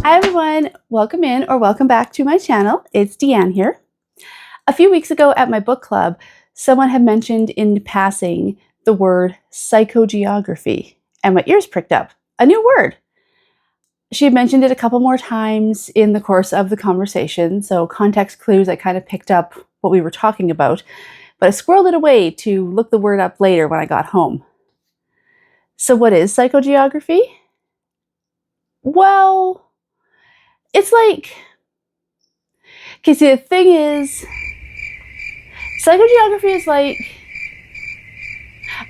Hi everyone, welcome in or welcome back to my channel. It's Deanne here. A few weeks ago at my book club, someone had mentioned in passing the word psychogeography, and my ears pricked up. A new word. She had mentioned it a couple more times in the course of the conversation, so context clues, I kind of picked up what we were talking about, but I squirreled it away to look the word up later when I got home. So what is psychogeography? Well, it's like, okay, see, the thing is, psychogeography is like,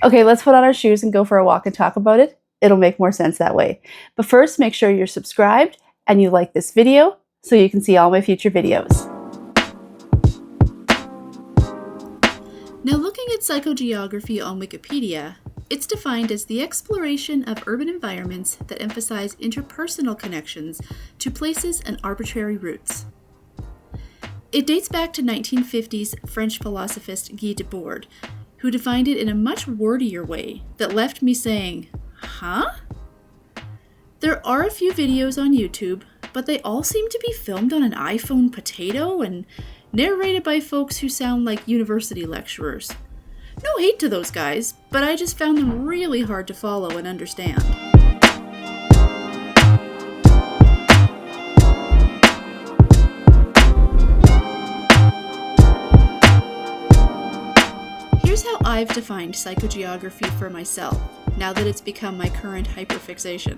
okay, let's put on our shoes and go for a walk and talk about it. It'll make more sense that way. But first, make sure you're subscribed and you like this video so you can see all my future videos. Now, looking at psychogeography on Wikipedia, it's defined as the exploration of urban environments that emphasize interpersonal connections to places and arbitrary routes. It dates back to 1950s French philosophist Guy Debord, who defined it in a much wordier way that left me saying, huh? There are a few videos on YouTube, but they all seem to be filmed on an iPhone Potato and narrated by folks who sound like university lecturers. No hate to those guys, but I just found them really hard to follow and understand. Here's how I've defined psychogeography for myself, now that it's become my current hyper-fixation.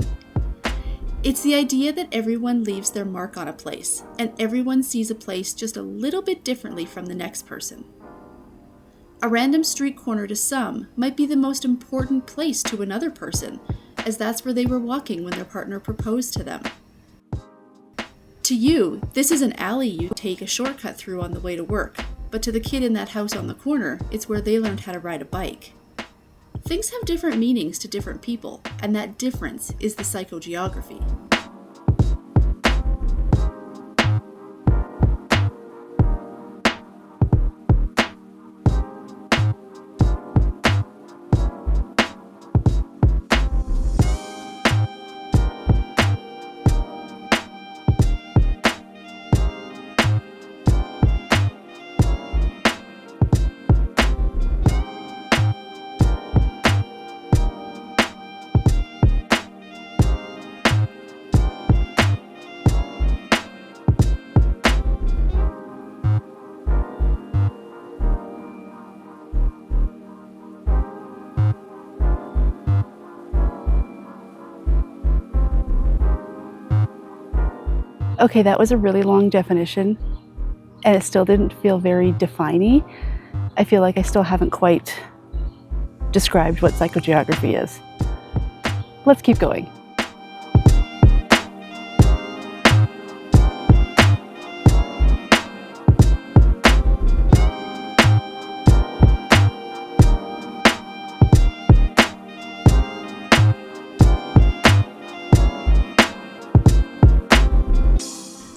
It's the idea that everyone leaves their mark on a place, and everyone sees a place just a little bit differently from the next person. A random street corner to some might be the most important place to another person, as that's where they were walking when their partner proposed to them. To you, this is an alley you take a shortcut through on the way to work, but to the kid in that house on the corner, it's where they learned how to ride a bike. Things have different meanings to different people, and that difference is the psychogeography. Okay, that was a really long definition, and it still didn't feel very defining. I feel like I still haven't quite described what psychogeography is. Let's keep going.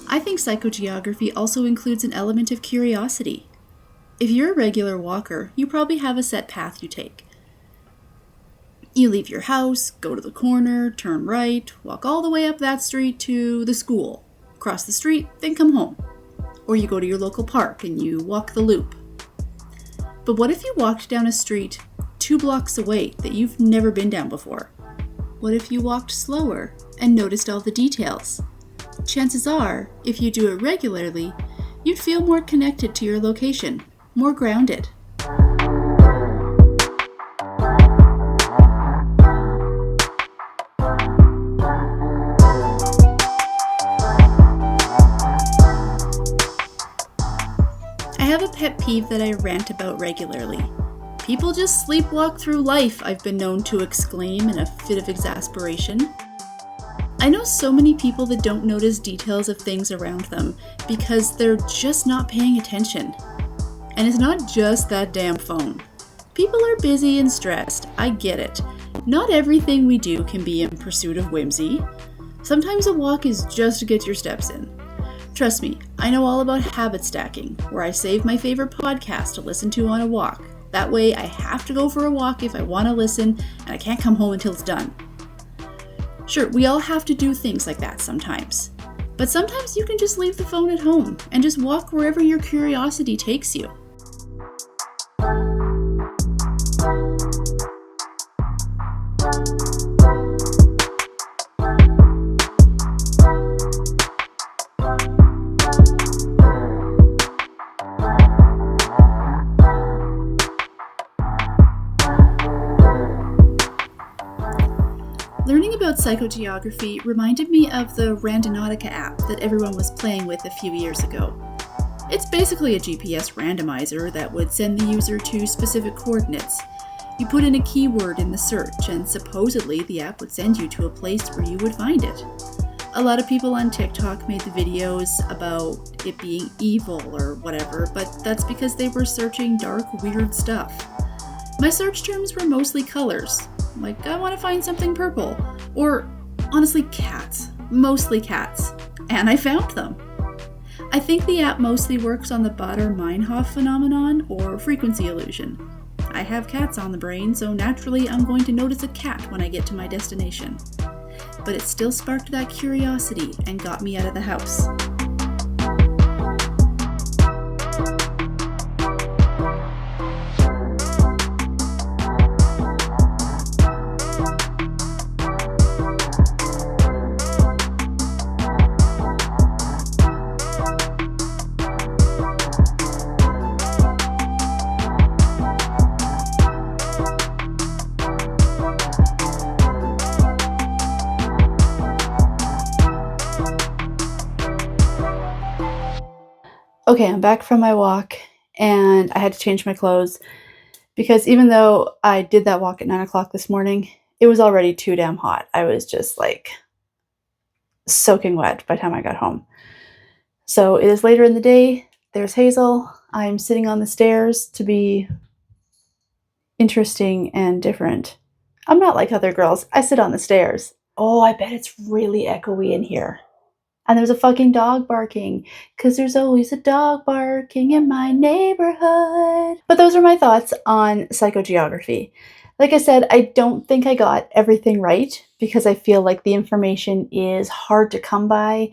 I think psychogeography also includes an element of curiosity. If you're a regular walker, you probably have a set path you take. You leave your house, go to the corner, turn right, walk all the way up that street to the school, cross the street, then come home. Or you go to your local park and you walk the loop. But what if you walked down a street 2 blocks away that you've never been down before? What if you walked slower and noticed all the details? Chances are, if you do it regularly, you'd feel more connected to your location, more grounded. I have a pet peeve that I rant about regularly. People just sleepwalk through life, I've been known to exclaim in a fit of exasperation. I know so many people that don't notice details of things around them because they're just not paying attention. And it's not just that damn phone. People are busy and stressed, I get it. Not everything we do can be in pursuit of whimsy. Sometimes a walk is just to get your steps in. Trust me, I know all about habit stacking, where I save my favorite podcast to listen to on a walk. That way I have to go for a walk if I want to listen, and I can't come home until it's done. Sure, we all have to do things like that sometimes. But sometimes you can just leave the phone at home and just walk wherever your curiosity takes you. Learning about psychogeography reminded me of the Randonautica app that everyone was playing with a few years ago. It's basically a GPS randomizer that would send the user to specific coordinates. You put in a keyword in the search, and supposedly the app would send you to a place where you would find it. A lot of people on TikTok made the videos about it being evil or whatever, but that's because they were searching dark, weird stuff. My search terms were mostly colors, like I want to find something purple, or honestly cats, mostly cats, and I found them. I think the app mostly works on the Baader-Meinhof phenomenon or frequency illusion. I have cats on the brain, so naturally I'm going to notice a cat when I get to my destination. But it still sparked that curiosity and got me out of the house. Okay, I'm back from my walk and I had to change my clothes because even though I did that walk at 9 o'clock this morning, it was already too damn hot. I was just like soaking wet by the time I got home. So it is later in the day. There's Hazel. I'm sitting on the stairs to be interesting and different. I'm not like other girls. I sit on the stairs. Oh, I bet it's really echoey in here. And there's a fucking dog barking, because there's always a dog barking in my neighborhood. But those are my thoughts on psychogeography. Like I said, I don't think I got everything right, because I feel like the information is hard to come by,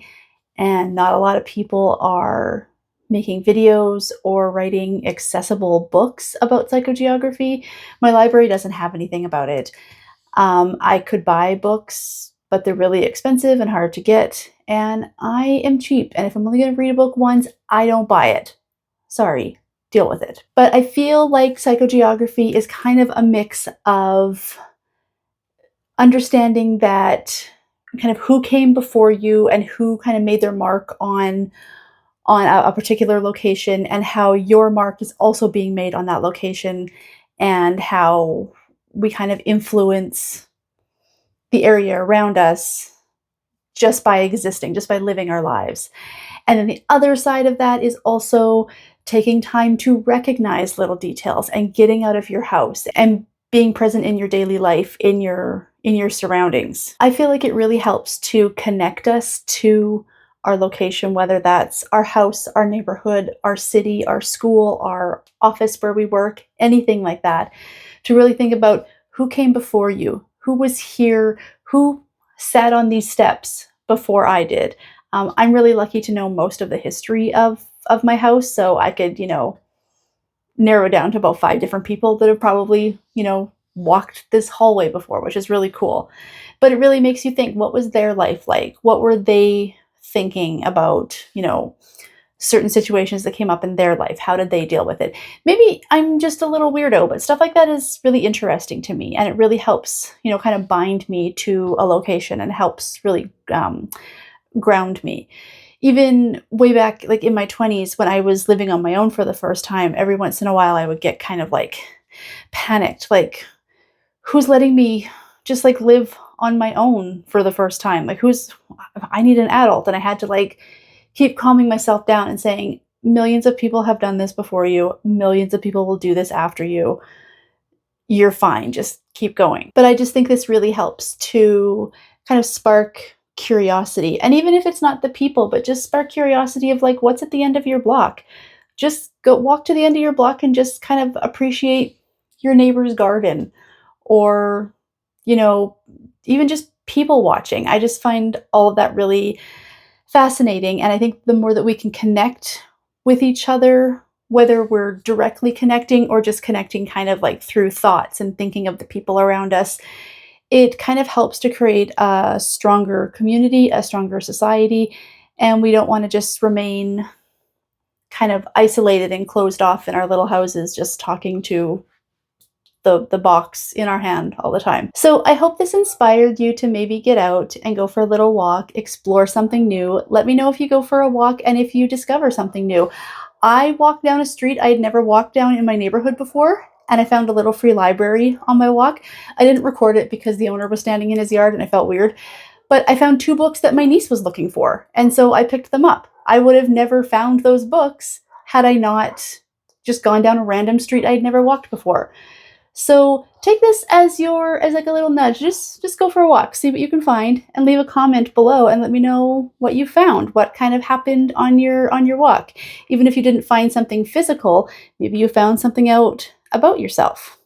and not a lot of people are making videos or writing accessible books about psychogeography. My library doesn't have anything about it. I could buy books, but they're really expensive and hard to get, and I am cheap, and if I'm only going to read a book once, I don't buy it. Sorry, deal with it. But I feel like psychogeography is kind of a mix of understanding that kind of who came before you and who kind of made their mark on a particular location, and how your mark is also being made on that location, and how we kind of influence the area around us just by existing, just by living our lives. And then the other side of that is also taking time to recognize little details and getting out of your house and being present in your daily life, in your surroundings. I feel like it really helps to connect us to our location, whether that's our house, our neighborhood, our city, our school, our office where we work, anything like that, to really think about who came before you, who was here, who sat on these steps before I did. I'm really lucky to know most of the history of my house, so I could, narrow down to about 5 different people that have probably, walked this hallway before, which is really cool. But it really makes you think, what was their life like? What were they thinking about, certain situations that came up in their life? How did they deal with it? Maybe I'm just a little weirdo, but stuff like that is really interesting to me, and it really helps, kind of bind me to a location, and helps really ground me. Even way back, like in my 20s, when I was living on my own for the first time, every once in a while I would get kind of like panicked, like, who's letting me just like live on my own for the first time? Like, I need an adult. And I had to like keep calming myself down and saying, millions of people have done this before you. Millions of people will do this after you. You're fine. Just keep going. But I just think this really helps to kind of spark curiosity. And even if it's not the people, but just spark curiosity of like, what's at the end of your block? Just go walk to the end of your block and just kind of appreciate your neighbor's garden, or, even just people watching. I just find all of that really fascinating. And I think the more that we can connect with each other, whether we're directly connecting or just connecting kind of like through thoughts and thinking of the people around us, it kind of helps to create a stronger community, a stronger society. And we don't want to just remain kind of isolated and closed off in our little houses, just talking to the box in our hand all the time. So I hope this inspired you to maybe get out and go for a little walk, explore something new. Let me know if you go for a walk and if you discover something new. I walked down a street I had never walked down in my neighborhood before, and I found a little free library on my walk. I didn't record it because the owner was standing in his yard and I felt weird, but I found 2 books that my niece was looking for, and so I picked them up. I would have never found those books had I not just gone down a random street I'd never walked before. So take this as like a little nudge. Just go for a walk, see what you can find, and leave a comment below and let me know what you found, what kind of happened on your walk. Even if you didn't find something physical, maybe you found something out about yourself.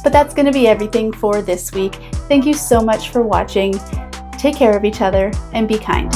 But that's going to be everything for this week. Thank you so much for watching. Take care of each other and be kind.